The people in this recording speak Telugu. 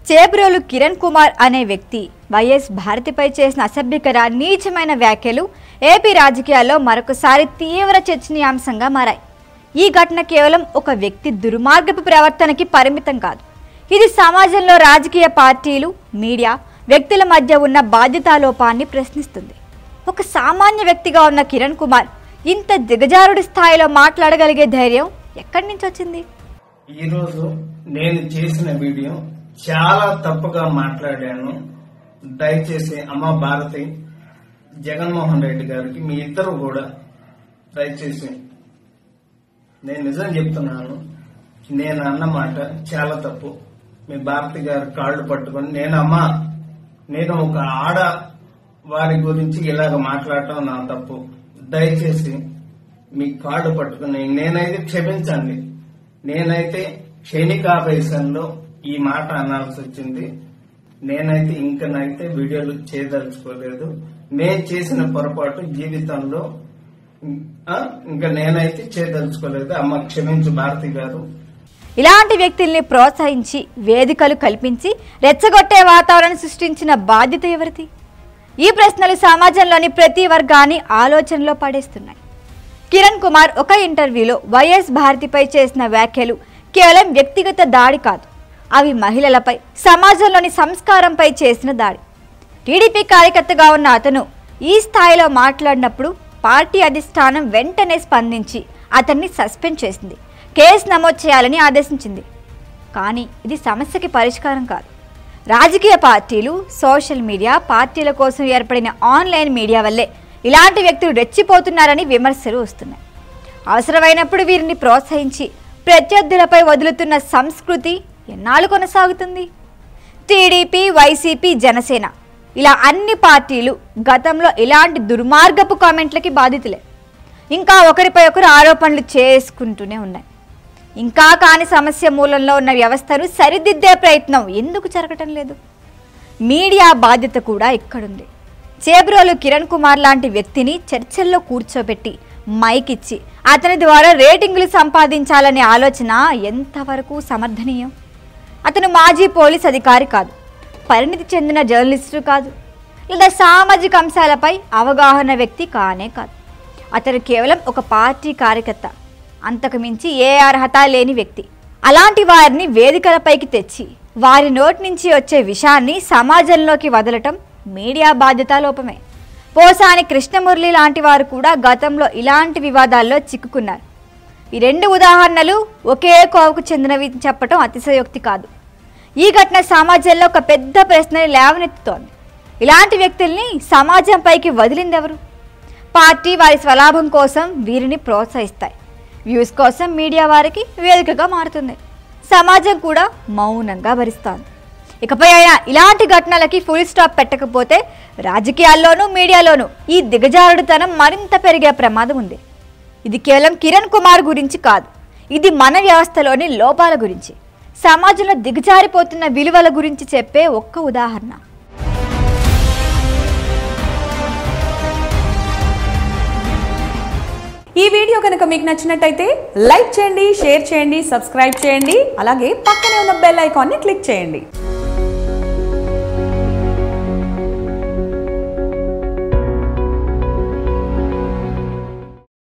చేబ్రోలు కిరణ్ కుమార్ అనే వ్యక్తి వైఎస్ భారతిపై చేసిన అసభ్యకర నీచమైన వ్యాఖ్యలు ఏపీ రాజకీయాల్లో మరొకసారి తీవ్ర చర్చనీయాంశంగా మారాయి. ఈ ఘటన కేవలం ఒక వ్యక్తి దుర్మార్గపు ప్రవర్తనకి పరిమితం కాదు. ఇది సమాజంలో రాజకీయ పార్టీలు, మీడియా, వ్యక్తుల మధ్య ఉన్న బాధ్యతాలోపాన్ని ప్రశ్నిస్తుంది. ఒక సామాన్య వ్యక్తిగా ఉన్న కిరణ్ కుమార్ ఇంత దిగజారుడి స్థాయిలో మాట్లాడగలిగే ధైర్యం ఎక్కడి నుంచి వచ్చింది? ఈరోజు నేను చేసిన వీడియో చాలా తప్పుగా మాట్లాడాను. దయచేసి అమ్మ భారతి, జగన్మోహన్ రెడ్డి గారికి మీ ఇద్దరు కూడా దయచేసి, నేను నిజం చెప్తున్నాను, నేను అన్నమాట చాలా తప్పు. మీ భారతి గారి కాళ్ళు పట్టుకొని నేను ఒక ఆడ వారి గురించి ఇలాగ మాట్లాడటం నా తప్పు. దయచేసి మీ కాళ్ళు పట్టుకుని నేనైతే క్షమించండి. నేనైతే క్షణికావేశంలో ఈ మాట అనాల్సి వచ్చింది. నేనైతే ఇంకనైతే వీడియోలు చేయదలుచుకోలేదు. నేను చేసిన పొరపాటు జీవితంలో ఇంకా నేనైతే చేయదలుచుకోలేదు. అమ్మ క్షమించు భారతి గారు. ఇలాంటి వ్యక్తుల్ని ప్రోత్సహించి వేదికలు కల్పించి రెచ్చగొట్టే వాతావరణం సృష్టించిన బాధ్యత ఎవరిది? ఈ ప్రశ్నలు సమాజంలోని ప్రతి వర్గాన్ని ఆలోచనలో పడేస్తున్నాయి. కిరణ్ కుమార్ ఒక ఇంటర్వ్యూలో వైఎస్ భారతిపై చేసిన వ్యాఖ్యలు కేవలం వ్యక్తిగత దాడి కాదు, అవి మహిళలపై, సమాజంలోని సంస్కారంపై చేసిన దాడి. టీడీపీ కార్యకర్తగా ఉన్న అతను ఈ స్థాయిలో మాట్లాడినప్పుడు పార్టీ అధిష్టానం వెంటనే స్పందించి అతన్ని సస్పెండ్ చేసింది, కేసు నమోదు చేయాలని ఆదేశించింది. కానీ ఇది సమస్యకి పరిష్కారం కాదు. రాజకీయ పార్టీలు, సోషల్ మీడియా, పార్టీల కోసం ఏర్పడిన ఆన్లైన్ మీడియా వల్లే ఇలాంటి వ్యక్తులు రెచ్చిపోతున్నారని విమర్శలు వస్తున్నాయి. అవసరమైనప్పుడు వీరిని ప్రోత్సహించి ప్రత్యర్థులపై వదులుతున్న సంస్కృతి ఎన్నాళ్ళు కొనసాగుతుంది? టీడీపీ, వైసీపీ, జనసేన ఇలా అన్ని పార్టీలు గతంలో ఇలాంటి దుర్మార్గపు కామెంట్లకి బాధితులే. ఇంకా ఒకరిపై ఒకరు ఆరోపణలు చేసుకుంటూనే ఉన్నాయి. ఇంకా కాని సమస్య మూలంలో ఉన్న వ్యవస్థను సరిదిద్దే ప్రయత్నం ఎందుకు జరగటం లేదు? మీడియా బాధ్యత కూడా ఇక్కడుంది. చేబ్రోలు కిరణ్ కుమార్ లాంటి వ్యక్తిని చర్చల్లో కూర్చోబెట్టి మైక్ ఇచ్చి అతని ద్వారా రేటింగులు సంపాదించాలనే ఆలోచన ఎంతవరకు సమర్థనీయం? అతను మాజీ పోలీస్ అధికారి కాదు, పరిణితి చెందిన జర్నలిస్టు కాదు, లేదా సామాజిక అంశాలపై అవగాహన వ్యక్తి కానే కాదు. అతను కేవలం ఒక పార్టీ కార్యకర్త, అంతకు మించి ఏ అర్హత లేని వ్యక్తి. అలాంటి వారిని వేదికలపైకి తెచ్చి వారి నోటి నుంచి వచ్చే విషయాన్ని సమాజంలోకి వదలటం మీడియా బాధ్యత లోపమే. పోసాని కృష్ణమురళి లాంటి వారు కూడా గతంలో ఇలాంటి వివాదాల్లో చిక్కుకున్నారు. ఈ రెండు ఉదాహరణలు ఒకే కోవకు చెందినవి చెప్పటం అతిశయోక్తి కాదు. ఈ ఘటన సమాజంలో ఒక పెద్ద ప్రశ్నని లేవనెత్తుతోంది. ఇలాంటి వ్యక్తుల్ని సమాజంపైకి వదిలిందెవరు? పార్టీ వారి స్వలాభం కోసం వీరిని ప్రోత్సహిస్తాయి. వ్యూస్ కోసం మీడియా వారికి వేదికగా మారుతుంది. సమాజం కూడా మౌనంగా భరిస్తోంది. ఇకపై అయినా ఇలాంటి ఘటనలకి ఫుల్ స్టాప్ పెట్టకపోతే రాజకీయాల్లోనూ మీడియాలోనూ ఈ దిగజారుడుతనం మరింత పెరిగే ప్రమాదం ఉంది. ఇది కేవలం కిరణ్ కుమార్ గురించి కాదు, ఇది మన వ్యవస్థలోని లోపాల గురించి, సమాజంలో దిగజారిపోతున్న విలువల గురించి చెప్పే ఒక్క ఉదాహరణ. ఈ వీడియో కనుక మీకు నచ్చినట్టయితే లైక్ చేయండి, షేర్ చేయండి, సబ్స్క్రైబ్ చేయండి. అలాగే పక్కనే ఉన్న బెల్ ఐకాన్ని క్లిక్ చేయండి.